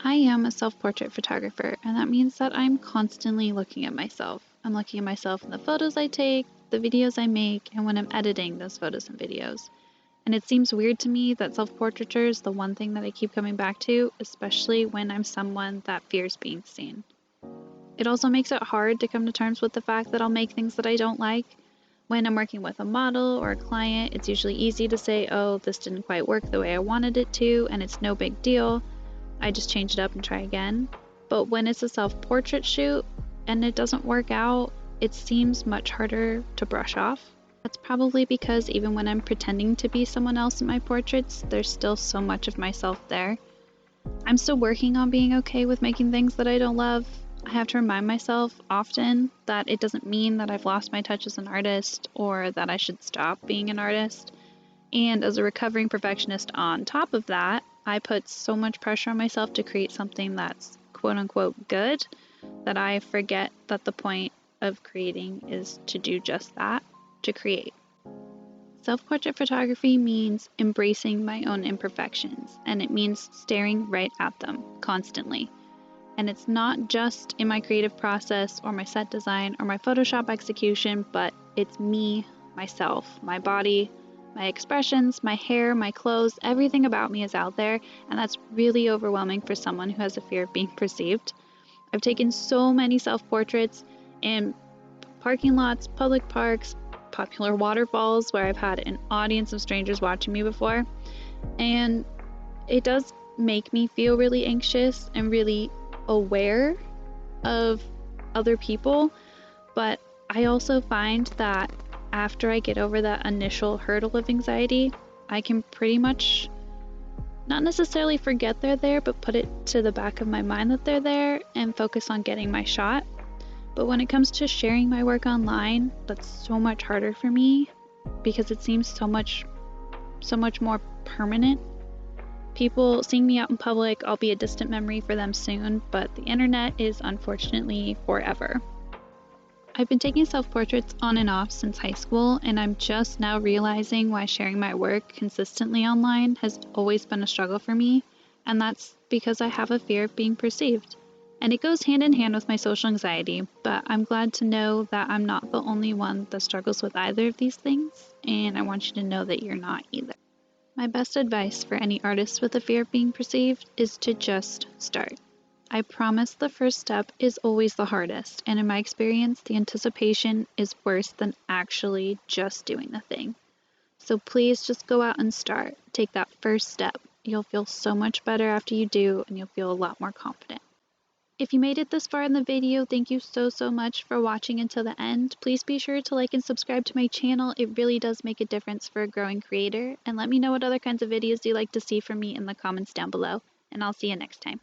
I am a self-portrait photographer, and that means that I'm constantly looking at myself. I'm looking at myself in the photos I take, the videos I make, and when I'm editing those photos and videos. And it seems weird to me that self-portraiture is the one thing that I keep coming back to, especially when I'm someone that fears being seen. It also makes it hard to come to terms with the fact that I'll make things that I don't like. When I'm working with a model or a client, it's usually easy to say, oh, this didn't quite work the way I wanted it to, and it's no big deal. I just change it up and try again. But when it's a self-portrait shoot and it doesn't work out, it seems much harder to brush off. That's probably because even when I'm pretending to be someone else in my portraits, there's still so much of myself there. I'm still working on being okay with making things that I don't love. I have to remind myself often that it doesn't mean that I've lost my touch as an artist or that I should stop being an artist. And as a recovering perfectionist on top of that, I put so much pressure on myself to create something that's quote unquote good that I forget that the point of creating is to do just that, to create. Self-portrait photography means embracing my own imperfections, and it means staring right at them constantly. And it's not just in my creative process or my set design or my Photoshop execution, but it's me, myself, my body, my expressions, my hair, my clothes, everything about me is out there, and that's really overwhelming for someone who has a fear of being perceived. I've taken so many self-portraits in parking lots, public parks, popular waterfalls where I've had an audience of strangers watching me before, and it does make me feel really anxious and really aware of other people, but I also find that after I get over that initial hurdle of anxiety, I can pretty much not necessarily forget they're there, but put it to the back of my mind that they're there and focus on getting my shot. But when it comes to sharing my work online, that's so much harder for me because it seems so much more permanent. People seeing me out in public, I'll be a distant memory for them soon, but the internet is unfortunately forever. I've been taking self-portraits on and off since high school, and I'm just now realizing why sharing my work consistently online has always been a struggle for me, and that's because I have a fear of being perceived. And it goes hand in hand with my social anxiety, but I'm glad to know that I'm not the only one that struggles with either of these things, and I want you to know that you're not either. My best advice for any artist with a fear of being perceived is to just start. I promise the first step is always the hardest, and in my experience, the anticipation is worse than actually just doing the thing. So please just go out and start. Take that first step. You'll feel so much better after you do, and you'll feel a lot more confident. If you made it this far in the video, thank you so much for watching until the end. Please be sure to like and subscribe to my channel. It really does make a difference for a growing creator. And let me know what other kinds of videos you'd like to see from me in the comments down below. And I'll see you next time.